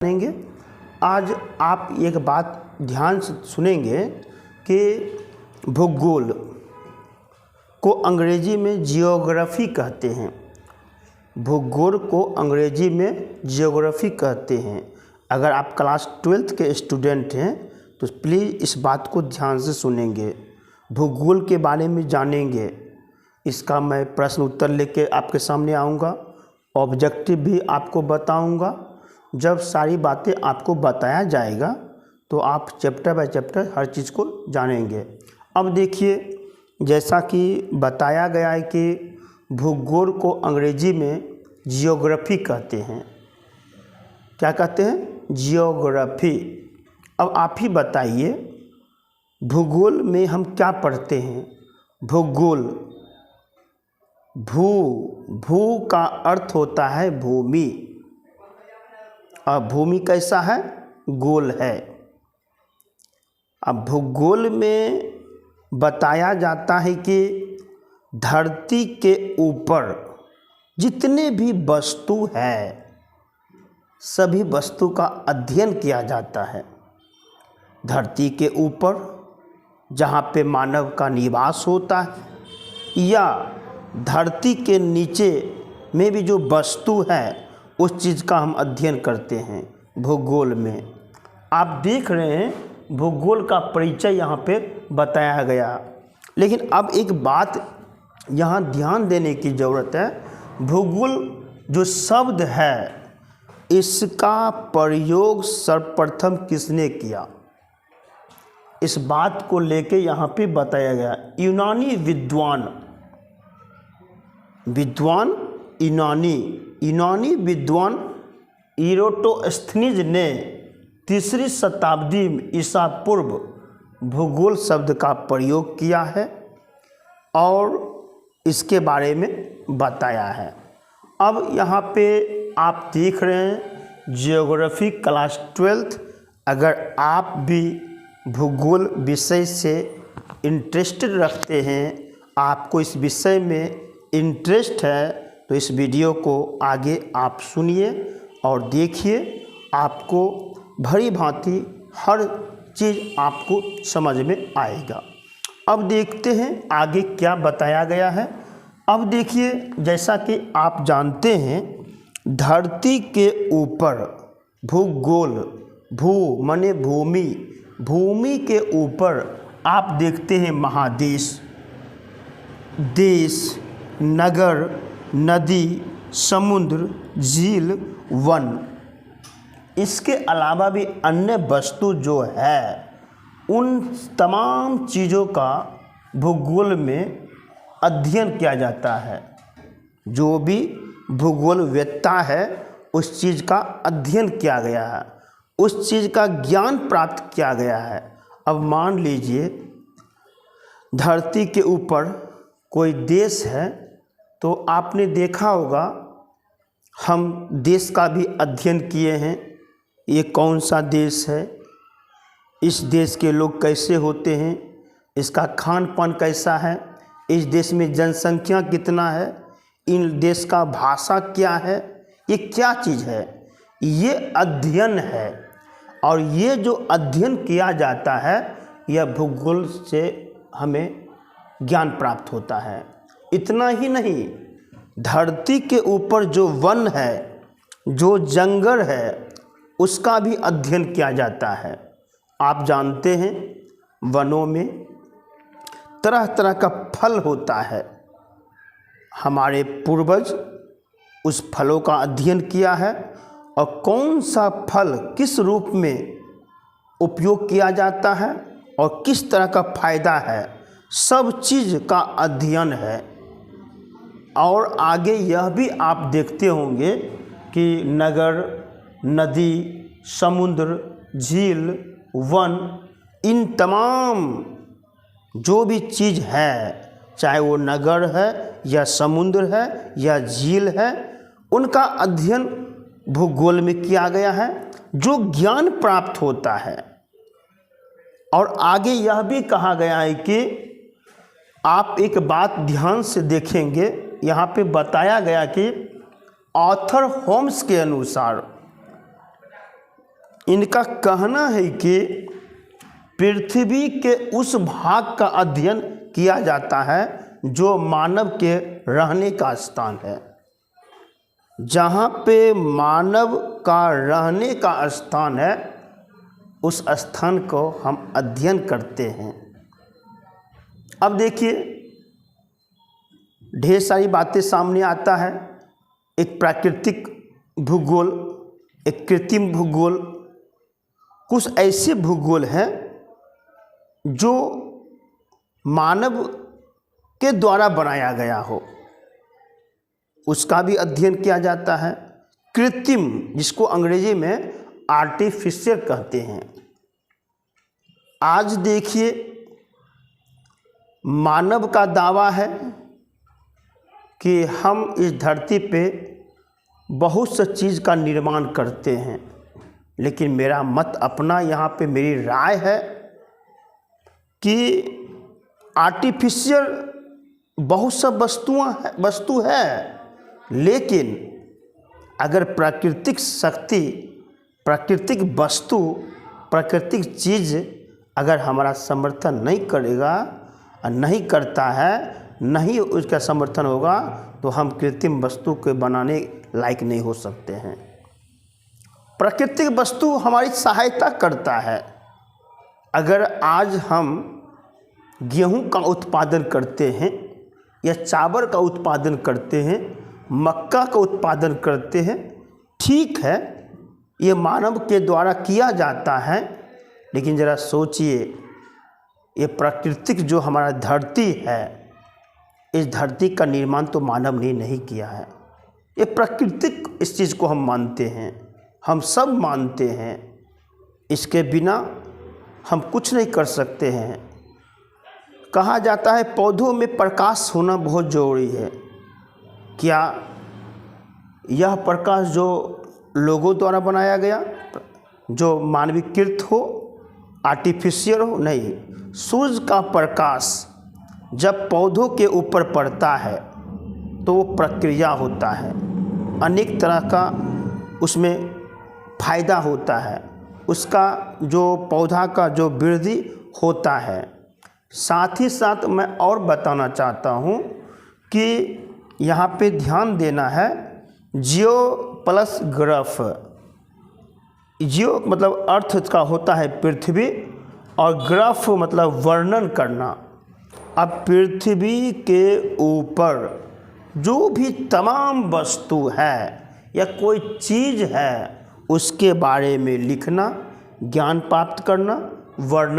जानेंगे। आज आप एक बात ध्यान से सुनेंगे कि भूगोल को अंग्रेजी में जियोग्राफी कहते हैं। भूगोल को अंग्रेजी में जियोग्राफी कहते हैं। अगर आप क्लास 12th के स्टूडेंट हैं तो प्लीज़ इस बात को ध्यान से सुनेंगे, भूगोल के बारे में जानेंगे। इसका मैं प्रश्न उत्तर लेके आपके सामने आऊँगा, ऑब्जेक्टिव भी आपको बताऊँगा। जब सारी बातें आपको बताया जाएगा तो आप चैप्टर बाय चैप्टर हर चीज़ को जानेंगे। अब देखिए, जैसा कि बताया गया है कि भूगोल को अंग्रेजी में जियोग्राफी कहते हैं। क्या कहते हैं? जियोग्राफी। अब आप ही बताइए, भूगोल में हम क्या पढ़ते हैं? भूगोल, भू का अर्थ होता है भूमि, और भूमि कैसा है? गोल है। अब भूगोल में बताया जाता है कि धरती के ऊपर जितने भी वस्तु है, सभी वस्तु का अध्ययन किया जाता है। धरती के ऊपर जहाँ पे मानव का निवास होता है, या धरती के नीचे में भी जो वस्तु है उस चीज़ का हम अध्ययन करते हैं भूगोल में। आप देख रहे हैं भूगोल का परिचय यहाँ पे बताया गया। लेकिन अब एक बात यहाँ ध्यान देने की ज़रूरत है। भूगोल जो शब्द है, इसका प्रयोग सर्वप्रथम किसने किया? इस बात को लेके यहाँ पे बताया गया। यूनानी यूनानी विद्वान इरोटोस्थनीज ने 3री शताब्दी में ईसा पूर्व भूगोल शब्द का प्रयोग किया है और इसके बारे में बताया है। अब यहाँ पे आप देख रहे हैं जियोग्राफी क्लास 12th। अगर आप भी भूगोल विषय से इंटरेस्टेड रखते हैं, आपको इस विषय में इंटरेस्ट है, तो इस वीडियो को आगे आप सुनिए और देखिए। आपको भली भांति हर चीज़ आपको समझ में आएगा। अब देखते हैं आगे क्या बताया गया है। अब देखिए, जैसा कि आप जानते हैं, धरती के ऊपर भूगोल, भू माने भूमि, भूमि के ऊपर आप देखते हैं महादेश, देश, नगर, नदी, समुद्र, झील, वन। इसके अलावा भी अन्य वस्तु जो है, उन तमाम चीज़ों का भूगोल में अध्ययन किया जाता है। जो भी भूगोलवेत्ता है, उस चीज़ का अध्ययन किया गया है, उस चीज़ का ज्ञान प्राप्त किया गया है। अब मान लीजिए धरती के ऊपर कोई देश है, तो आपने देखा होगा, हम देश का भी अध्ययन किए हैं। ये कौन सा देश है, इस देश के लोग कैसे होते हैं, इसका खान पान कैसा है, इस देश में जनसंख्या कितना है, इन देश का भाषा क्या है, ये क्या चीज़ है, ये अध्ययन है। और ये जो अध्ययन किया जाता है, यह भूगोल से हमें ज्ञान प्राप्त होता है। इतना ही नहीं, धरती के ऊपर जो वन है, जो जंगल है, उसका भी अध्ययन किया जाता है। आप जानते हैं वनों में तरह तरह का फल होता है। हमारे पूर्वज उस फलों का अध्ययन किया है, और कौन सा फल किस रूप में उपयोग किया जाता है और किस तरह का फायदा है, सब चीज़ का अध्ययन है। और आगे यह भी आप देखते होंगे कि नगर, नदी, समुद्र, झील, वन, इन तमाम जो भी चीज़ है, चाहे वो नगर है या समुद्र है या झील है, उनका अध्ययन भूगोल में किया गया है, जो ज्ञान प्राप्त होता है। और आगे यह भी कहा गया है कि आप एक बात ध्यान से देखेंगे, यहाँ पे बताया गया कि ऑथर होम्स के अनुसार इनका कहना है कि पृथ्वी के उस भाग का अध्ययन किया जाता है जो मानव के रहने का स्थान है। जहाँ पे मानव का रहने का स्थान है, उस स्थान को हम अध्ययन करते हैं। अब देखिए, ढेर सारी बातें सामने आता है। एक प्राकृतिक भूगोल, एक कृत्रिम भूगोल, कुछ ऐसे भूगोल हैं जो मानव के द्वारा बनाया गया हो, उसका भी अध्ययन किया जाता है। कृत्रिम, जिसको अंग्रेजी में आर्टिफिशियल कहते हैं। आज देखिए, मानव का दावा है कि हम इस धरती पे बहुत सी चीज़ का निर्माण करते हैं, लेकिन मेरा मत अपना, यहाँ पे मेरी राय है कि आर्टिफिशियल बहुत सा वस्तु है, लेकिन अगर प्राकृतिक शक्ति, प्राकृतिक वस्तु, प्राकृतिक चीज़ अगर हमारा समर्थन नहीं करेगा, नहीं करता है, नहीं उसका समर्थन होगा, तो हम कृत्रिम वस्तु के बनाने लायक नहीं हो सकते हैं। प्राकृतिक वस्तु हमारी सहायता करता है। अगर आज हम गेहूं का उत्पादन करते हैं या चावल का उत्पादन करते हैं, मक्का का उत्पादन करते हैं, ठीक है, ये मानव के द्वारा किया जाता है, लेकिन ज़रा सोचिए, ये प्राकृतिक जो हमारा धरती है, इस धरती का निर्माण तो मानव ने नहीं किया है। ये प्राकृतिक, इस चीज़ को हम मानते हैं, हम सब मानते हैं। इसके बिना हम कुछ नहीं कर सकते हैं। कहा जाता है पौधों में प्रकाश होना बहुत ज़रूरी है। क्या यह प्रकाश जो लोगों द्वारा बनाया गया, जो मानवीकृत हो, आर्टिफिशियल हो? नहीं। सूर्य का प्रकाश जब पौधों के ऊपर पड़ता है तो वो प्रक्रिया होता है, अनेक तरह का उसमें फ़ायदा होता है, उसका जो पौधा का जो वृद्धि होता है। साथ ही साथ मैं और बताना चाहता हूँ कि यहाँ पे ध्यान देना है, जियो प्लस ग्राफ। जियो मतलब अर्थ का होता है पृथ्वी, और ग्राफ मतलब वर्णन करना। अब पृथ्वी के ऊपर जो भी तमाम वस्तु है या कोई चीज़ है, उसके बारे में लिखना, ज्ञान प्राप्त करना, वर्णन